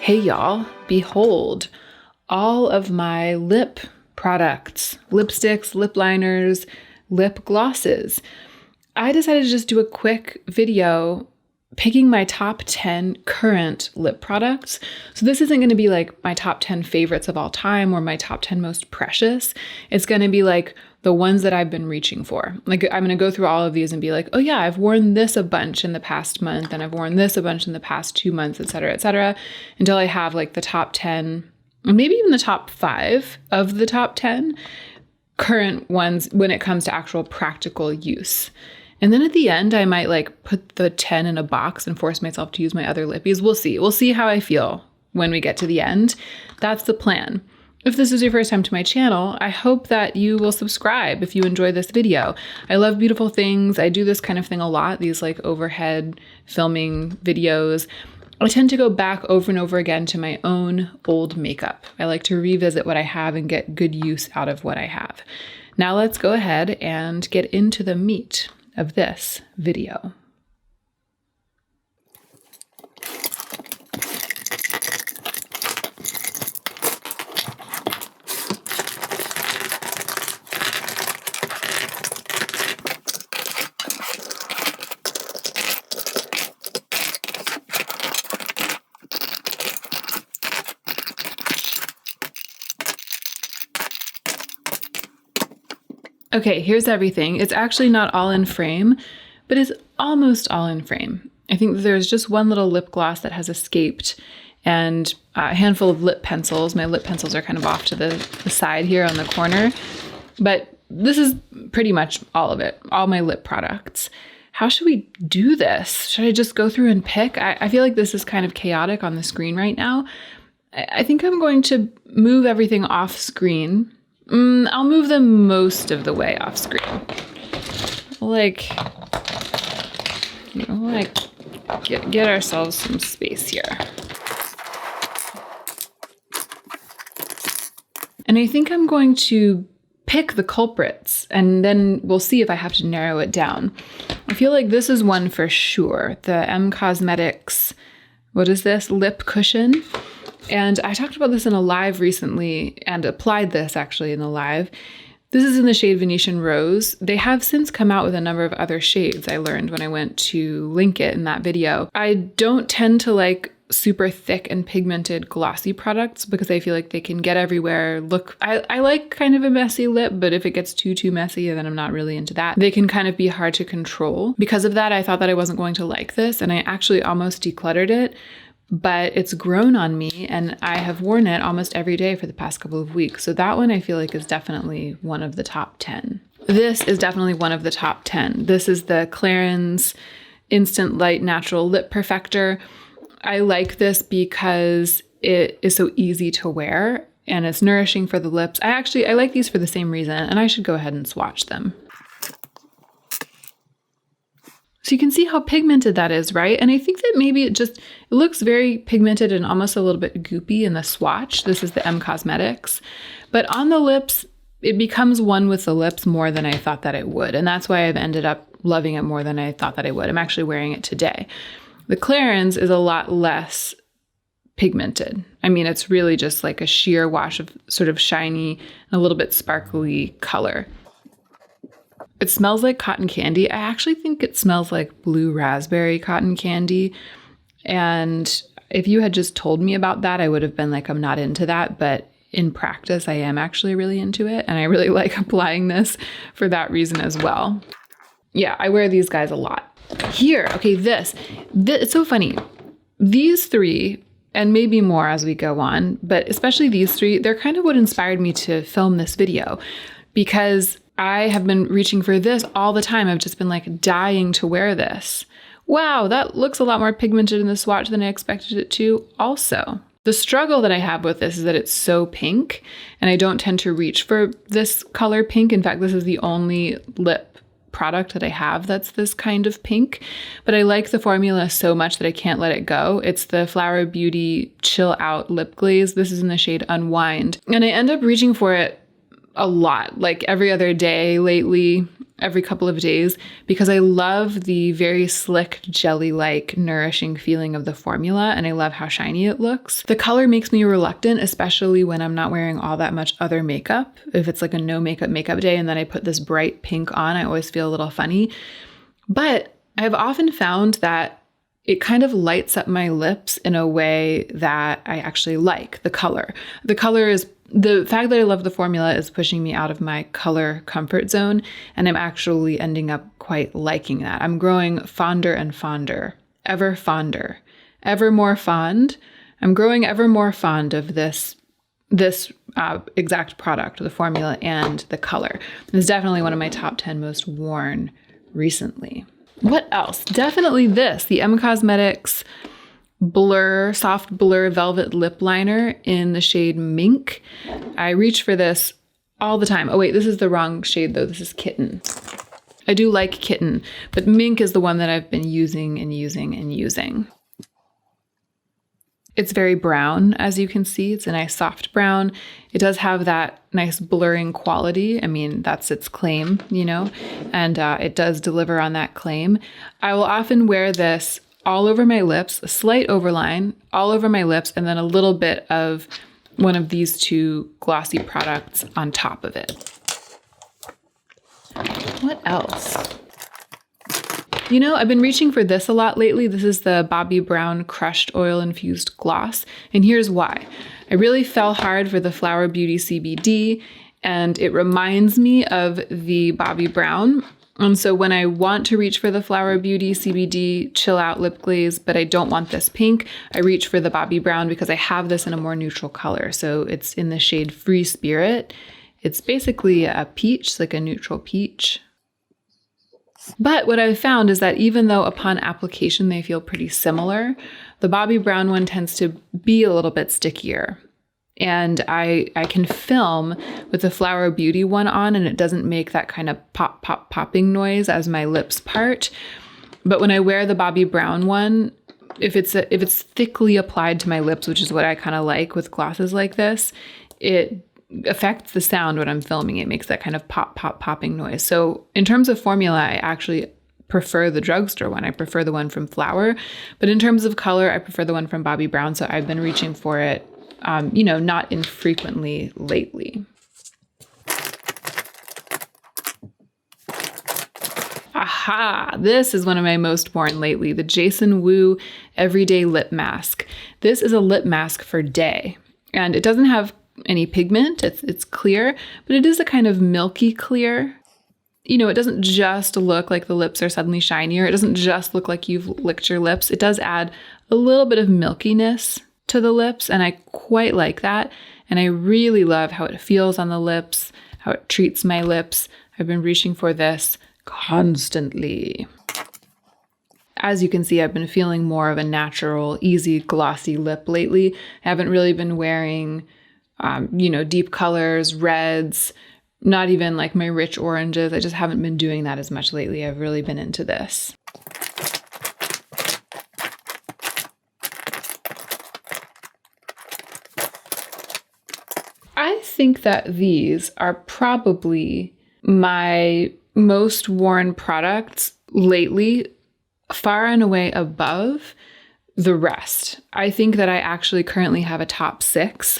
Hey y'all, behold all of my lip products, lipsticks, lip liners, lip glosses. I decided to just do a quick video picking my top 10 current lip products. So this isn't going to be like my top 10 favorites of all time or my top 10 most precious. It's going to be like the ones that I've been reaching for. Like I'm going to go through all of these and be like, oh yeah, I've worn this a bunch in the past month and I've worn this a bunch in the past 2 months, et cetera, until I have like the top 10, or maybe even the top 5 of the top 10 current ones when it comes to actual practical use. And then at the end, I might like put the 10 in a box and force myself to use my other lippies. We'll see. We'll see how I feel when we get to the end. That's the plan. If this is your first time to my channel, I hope that you will subscribe if you enjoy this video. I love beautiful things. I do this kind of thing a lot, these like overhead filming videos. I tend to go back over and over again to my own old makeup. I like to revisit what I have and get good use out of what I have. Now let's go ahead and get into the meat of this video. Okay, here's everything. It's actually not all in frame, but it's almost all in frame. I think that there's just one little lip gloss that has escaped and a handful of lip pencils. My lip pencils are kind of off to the side here on the corner, but this is pretty much all of it, all my lip products. How should we do this? Should I just go through and pick? I feel like this is kind of chaotic on the screen right now. I think I'm going to move everything off screen. I'll move them most of the way off screen. Get ourselves some space here. And I think I'm going to pick the culprits and then we'll see if I have to narrow it down. I feel like this is one for sure. The M Cosmetics, what is this? Lip cushion. And I talked about this in a live recently and applied this actually in the live. This is in the shade Venetian Rose. They have since come out with a number of other shades, I learned when I went to link it in that video. I don't tend to like super thick and pigmented glossy products because I feel like they can get everywhere. I like kind of a messy lip, but if it gets too messy, then I'm not really into that. They can kind of be hard to control. Because of that, I thought that I wasn't going to like this and I actually almost decluttered it. But it's grown on me and I have worn it almost every day for the past couple of weeks. So that one I feel like is definitely one of the top 10. This is definitely one of the top 10. This is the Clarins Instant Light Natural Lip Perfector. I like this because it is so easy to wear and it's nourishing for the lips. I like these for the same reason and I should go ahead and swatch them. So you can see how pigmented that is, right? And I think that maybe it looks very pigmented and almost a little bit goopy in the swatch. This is the M Cosmetics. But on the lips, it becomes one with the lips more than I thought that it would. And that's why I've ended up loving it more than I thought that I would. I'm actually wearing it today. The Clarins is a lot less pigmented. I mean, it's really just like a sheer wash of sort of shiny, a little bit sparkly color. It smells like cotton candy. I actually think it smells like blue raspberry cotton candy. And if you had just told me about that, I would have been like, I'm not into that. But in practice, I am actually really into it. And I really like applying this for that reason as well. Yeah, I wear these guys a lot. Here, okay, this it's so funny. These three, and maybe more as we go on, but especially these three, they're kind of what inspired me to film this video because I have been reaching for this all the time. I've just been like dying to wear this. Wow, that looks a lot more pigmented in the swatch than I expected it to. Also, the struggle that I have with this is that it's so pink and I don't tend to reach for this color pink. In fact, this is the only lip product that I have that's this kind of pink, but I like the formula so much that I can't let it go. It's the Flower Beauty Chill Out Lip Glaze. This is in the shade Unwind. And I end up reaching for it a lot, like every other day lately. every couple of days because I love the very slick, jelly-like, nourishing feeling of the formula, and I love how shiny it looks. The color makes me reluctant, especially when I'm not wearing all that much other makeup. If it's like a no makeup day and then I put this bright pink on, I always feel a little funny. But I've often found that it kind of lights up my lips in a way that I actually like. The color is the fact that I love the formula is pushing me out of my color comfort zone, and I'm actually ending up quite liking that. I'm growing fonder and fonder, ever more fond. I'm growing ever more fond of this exact product, the formula and the color. It's definitely one of my top 10 most worn recently. What else? Definitely this, the Cosmetics soft blur velvet lip liner in the shade Mink. I reach for this all the time. Oh wait, this is the wrong shade though. This is Kitten. I do like Kitten, but Mink is the one that I've been using and using and using. It's very brown, as you can see. It's a nice soft brown. It does have that nice blurring quality. I mean, that's its claim, and it does deliver on that claim. I will often wear this all over my lips, a slight overline, all over my lips, and then a little bit of one of these two glossy products on top of it. What else? I've been reaching for this a lot lately. This is the Bobbi Brown Crushed Oil Infused Gloss, and here's why. I really fell hard for the Flower Beauty CBD, and it reminds me of the Bobbi Brown. And so when I want to reach for the Flower Beauty CBD Chill Out Lip Glaze, but I don't want this pink, I reach for the Bobbi Brown because I have this in a more neutral color. So it's in the shade Free Spirit. It's basically a peach, like a neutral peach. But what I've found is that even though upon application they feel pretty similar, the Bobbi Brown one tends to be a little bit stickier. And I can film with the Flower Beauty one on, and it doesn't make that kind of popping noise as my lips part. But when I wear the Bobbi Brown one, if it's thickly applied to my lips, which is what I kind of like with glosses like this, it affects the sound when I'm filming. It makes that kind of popping noise. So in terms of formula, I actually prefer the drugstore one. I prefer the one from Flower. But in terms of color, I prefer the one from Bobbi Brown. So I've been reaching for it not infrequently lately. Aha! This is one of my most worn lately, the Jason Wu Everyday Lip Mask. This is a lip mask for day, and it doesn't have any pigment. It's clear, but it is a kind of milky clear. It doesn't just look like the lips are suddenly shinier. It doesn't just look like you've licked your lips. It does add a little bit of milkiness to the lips, and I quite like that. And I really love how it feels on the lips, how it treats my lips. I've been reaching for this constantly. As you can see, I've been feeling more of a natural, easy, glossy lip lately. I haven't really been wearing, deep colors, reds, not even like my rich oranges. I just haven't been doing that as much lately. I've really been into this. I think that these are probably my most worn products lately, far and away above the rest. I think that I actually currently have a top 6.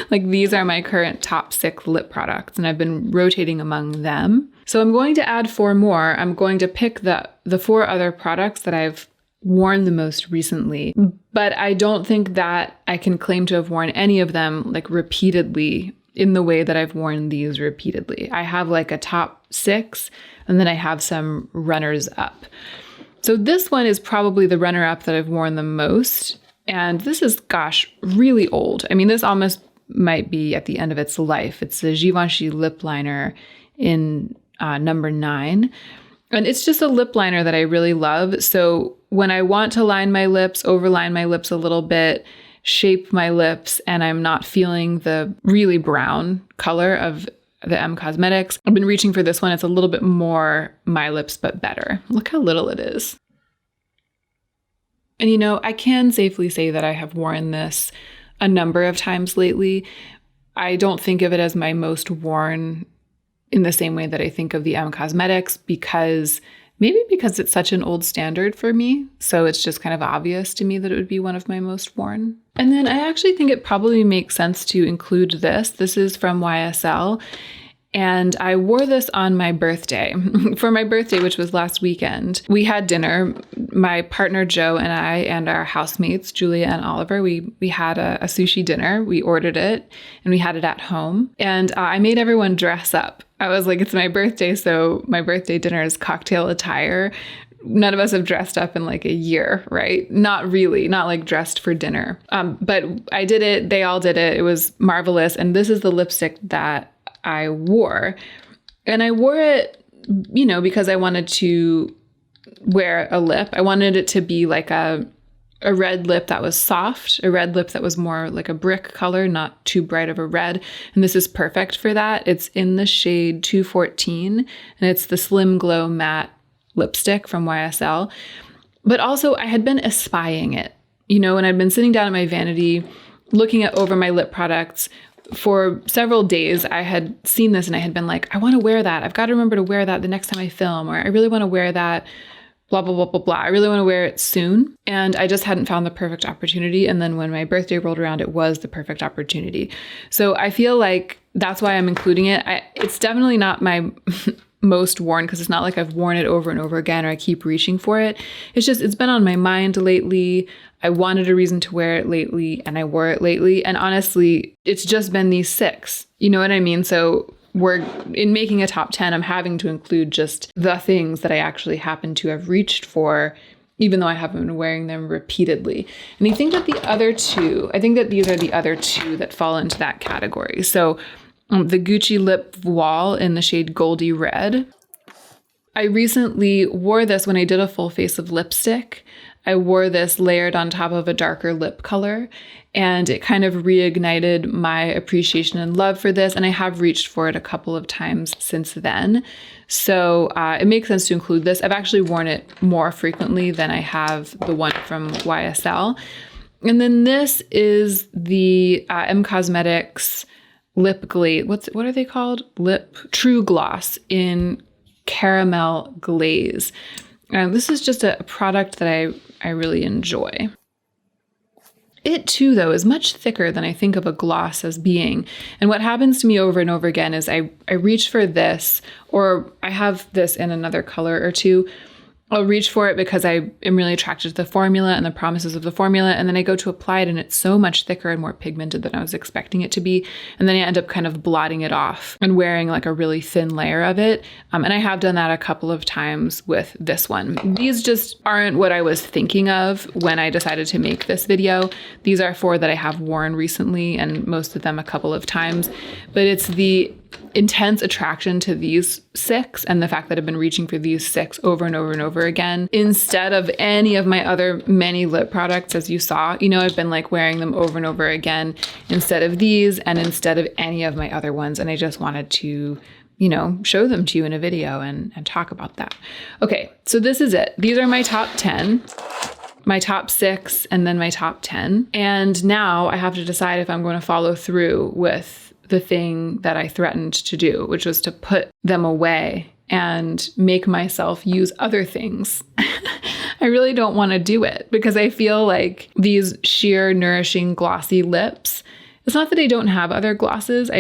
Like these are my current top 6 lip products, and I've been rotating among them. So I'm going to add 4 more. I'm going to pick the 4 other products that I've worn the most recently, but I don't think that I can claim to have worn any of them like repeatedly in the way that I've worn these repeatedly. I have like a top 6, and then I have some runners up. So this one is probably the runner up that I've worn the most. And this is, really old. I mean, this almost might be at the end of its life. It's the Givenchy lip liner in number 9. And it's just a lip liner that I really love. So when I want to line my lips, overline my lips a little bit, shape my lips, and I'm not feeling the really brown color of the Cosmetics, I've been reaching for this one. It's a little bit more my lips, but better. Look how little it is. And I can safely say that I have worn this a number of times lately. I don't think of it as my most worn in the same way that I think of the Cosmetics, because it's such an old standard for me. So it's just kind of obvious to me that it would be one of my most worn. And then I actually think it probably makes sense to include this. This is from YSL. And I wore this on my birthday. For my birthday, which was last weekend, we had dinner. My partner Joe and I and our housemates, Julia and Oliver, we had a sushi dinner. We ordered it and we had it at home. And I made everyone dress up. I was like, it's my birthday, so my birthday dinner is cocktail attire. None of us have dressed up in like a year, right? Not really, not like dressed for dinner. But I did it. They all did it. It was marvelous. And this is the lipstick that I wore. And I wore it, because I wanted to wear a lip. I wanted it to be like a red lip that was soft, a red lip that was more like a brick color, not too bright of a red. And this is perfect for that. It's in the shade 214, and it's the Slim Glow Matte lipstick from YSL. But also I had been espying it, and I'd been sitting down at my vanity looking over my lip products. For several days, I had seen this and I had been like, I want to wear that. I've got to remember to wear that the next time I film, or I really want to wear that, blah, blah, blah, blah, blah. I really want to wear it soon. And I just hadn't found the perfect opportunity. And then when my birthday rolled around, it was the perfect opportunity. So I feel like that's why I'm including it. It's definitely not my most worn, because it's not like I've worn it over and over again or I keep reaching for it. It's just, it's been on my mind lately. I wanted a reason to wear it lately and I wore it lately. And honestly, it's just been these 6. You know what I mean? So we're in making a top 10, I'm having to include just the things that I actually happen to have reached for, even though I haven't been wearing them repeatedly. And I think that these are the other 2 that fall into that category. So the Gucci Lip Voile in the shade Goldie Red. I recently wore this when I did a full face of lipstick. I wore this layered on top of a darker lip color, and it kind of reignited my appreciation and love for this. And I have reached for it a couple of times since then. So it makes sense to include this. I've actually worn it more frequently than I have the one from YSL. And then this is the Cosmetics lip glaze. What are they called? True Gloss in Caramel Glaze. This is just a product that I really enjoy. It too, though, is much thicker than I think of a gloss as being. And what happens to me over and over again is I reach for this, or I have this in another color or 2. I'll reach for it because I am really attracted to the formula and the promises of the formula. And then I go to apply it and it's so much thicker and more pigmented than I was expecting it to be. And then I end up kind of blotting it off and wearing like a really thin layer of it. And I have done that a couple of times with this one. These just aren't what I was thinking of when I decided to make this video. These are 4 that I have worn recently, and most of them a couple of times. But it's the intense attraction to these 6 and the fact that I've been reaching for these 6 over and over and over again instead of any of my other many lip products. As you saw, I've been like wearing them over and over again instead of these and instead of any of my other ones. And I just wanted to, show them to you in a video and talk about that. Okay, so this is it. These are my top 10. My top 6 and then my top 10. And now I have to decide if I'm going to follow through with the thing that I threatened to do, which was to put them away and make myself use other things. I really don't want to do it because I feel like these sheer, nourishing, glossy lips, it's not that I don't have other glosses.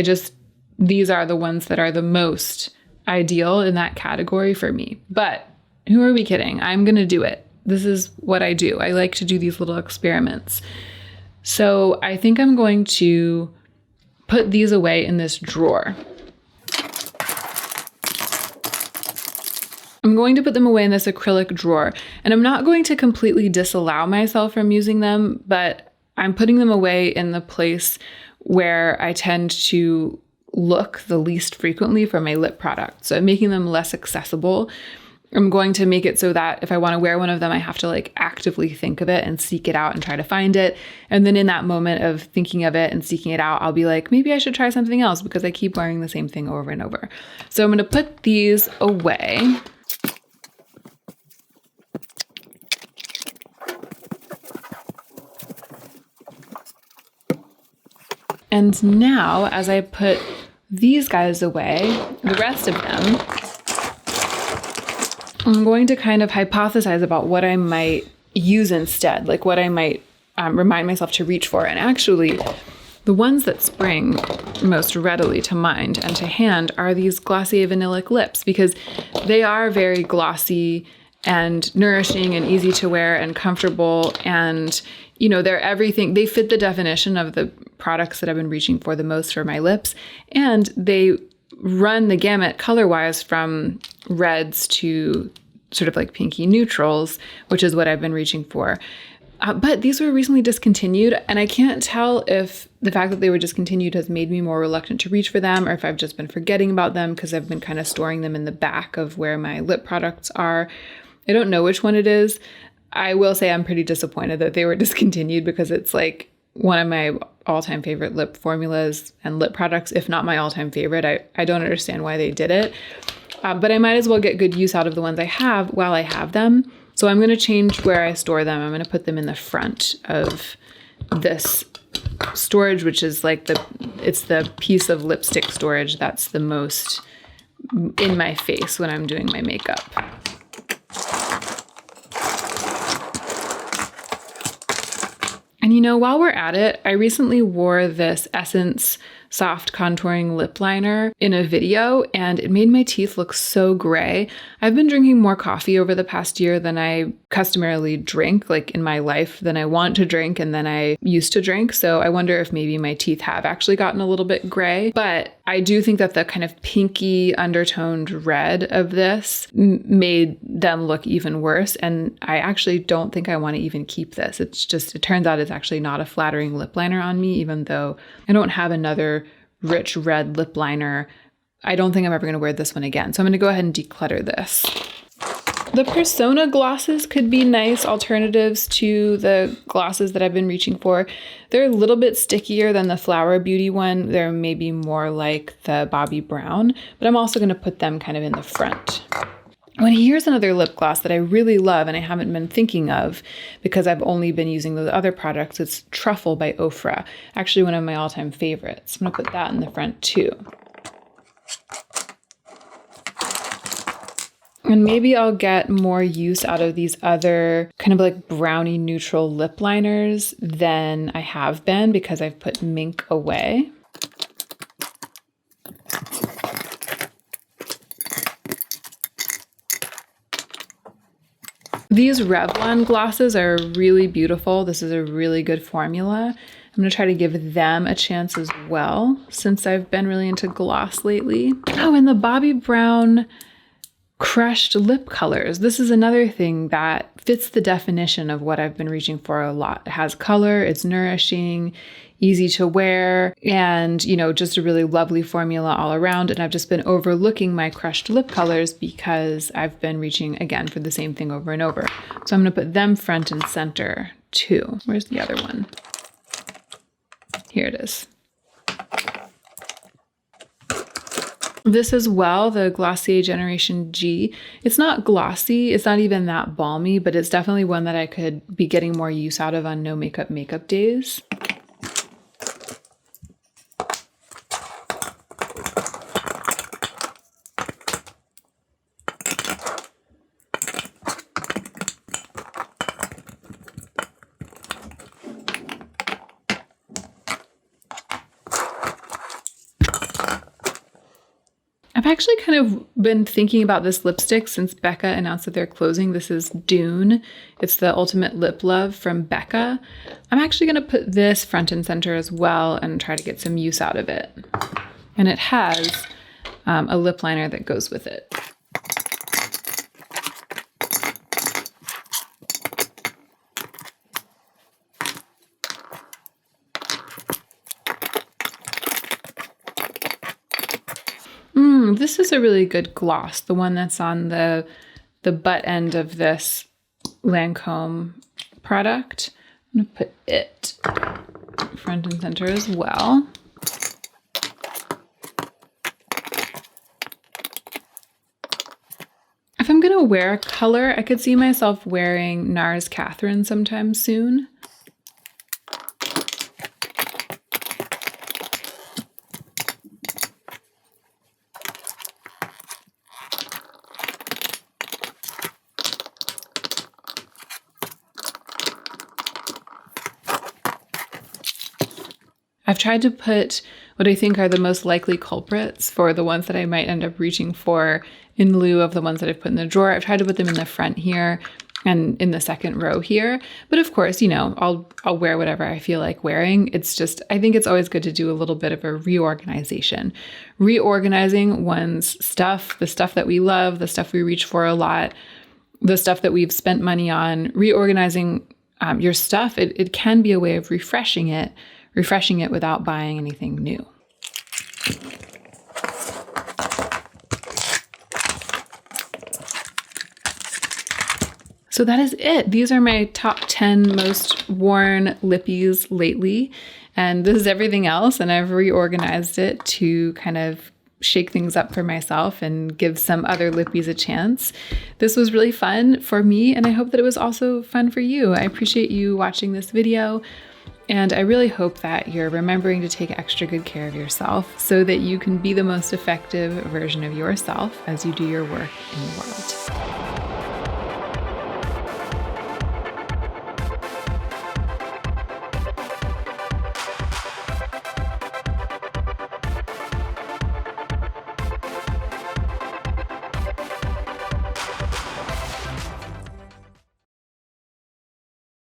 These are the ones that are the most ideal in that category for me. But who are we kidding? I'm going to do it. This is what I do. I like to do these little experiments. So I think I'm going to put these away in this drawer. I'm going to put them away in this acrylic drawer, and I'm not going to completely disallow myself from using them, but I'm putting them away in the place where I tend to look the least frequently for my lip products. So I'm making them less accessible. I'm going to make it so that if I want to wear one of them, I have to like actively think of it and seek it out and try to find it. And then in that moment of thinking of it and seeking it out, I'll be like, maybe I should try something else because I keep wearing the same thing over and over. So I'm going to put these away. And now, as I put these guys away, the rest of them, I'm going to kind of hypothesize about what I might use instead, like what I might remind myself to reach for. And actually, the ones that spring most readily to mind and to hand are these Glossier Vanillic lips, because they are very glossy and nourishing and easy to wear and comfortable. And, you know, they're everything. They fit the definition of the products that I've been reaching for the most for my lips. And they run the gamut color-wise from reds to sort of like pinky neutrals, which is what I've been reaching for. But these were recently discontinued, and I can't tell if the fact that they were discontinued has made me more reluctant to reach for them, or if I've just been forgetting about them because I've been kind of storing them in the back of where my lip products are. I don't know which one it is. I will say I'm pretty disappointed that they were discontinued, because it's like one of my all-time favorite lip formulas and lip products, if not my all-time favorite. I don't understand why they did it, but I might as well get good use out of the ones I have while I have them. So I'm going to change where I store them. I'm going to put them in the front of this storage, which is like it's the piece of lipstick storage that's the most in my face when I'm doing my makeup. And you know, while we're at it, I recently wore this Essence soft contouring lip liner in a video, and it made my teeth look so gray. I've been drinking more coffee over the past year than I customarily drink, like in my life, than I want to drink and than I used to drink. So I wonder if maybe my teeth have actually gotten a little bit gray. But I do think that the kind of pinky undertoned red of this made them look even worse. And I actually don't think I want to even keep this. It turns out it's actually not a flattering lip liner on me, even though I don't have another rich red lip liner. I don't think I'm ever going to wear this one again. So I'm going to go ahead and declutter this. The Persona glosses could be nice alternatives to the glosses that I've been reaching for. They're a little bit stickier than the Flower Beauty one. They're maybe more like the Bobbi Brown, but I'm also going to put them kind of in the front. Well, here's another lip gloss that I really love and I haven't been thinking of because I've only been using those other products. It's Truffle by Ofra, actually one of my all-time favorites. I'm going to put that in the front too. And maybe I'll get more use out of these other kind of like brownie neutral lip liners than I have been because I've put Mink away. These Revlon glosses are really beautiful. This is a really good formula. I'm going to try to give them a chance as well since I've been really into gloss lately. Oh, and the Bobbi Brown crushed lip colors. This is another thing that fits the definition of what I've been reaching for a lot. It has color, it's nourishing, easy to wear, and, you know, just a really lovely formula all around. And I've just been overlooking my crushed lip colors because I've been reaching again for the same thing over and over. So I'm going to put them front and center too. Where's the other one? Here it is. This as well, the Glossier Generation G. It's not glossy, it's not even that balmy, but it's definitely one that I could be getting more use out of on no makeup days. I've actually kind of been thinking about this lipstick since Becca announced that they're closing. This is Dune. It's the Ultimate Lip Love from Becca. I'm actually going to put this front and center as well and try to get some use out of it. And it has a lip liner that goes with it. This is a really good gloss, the one that's on the butt end of this Lancome product. I'm going to put it front and center as well. If I'm going to wear a color, I could see myself wearing NARS Catherine sometime soon. I've tried to put what I think are the most likely culprits for the ones that I might end up reaching for in lieu of the ones that I've put in the drawer. I've tried to put them in the front here and in the second row here. But of course, you know, I'll wear whatever I feel like wearing. It's just, I think it's always good to do a little bit of a reorganization. Reorganizing one's stuff, the stuff that we love, the stuff we reach for a lot, the stuff that we've spent money on. Reorganizing your stuff, it can be a way of refreshing it without buying anything new. So that is it. These are my top 10 most worn lippies lately. And this is everything else. And I've reorganized it to kind of shake things up for myself and give some other lippies a chance. This was really fun for me, and I hope that it was also fun for you. I appreciate you watching this video, and I really hope that you're remembering to take extra good care of yourself so that you can be the most effective version of yourself as you do your work in the world.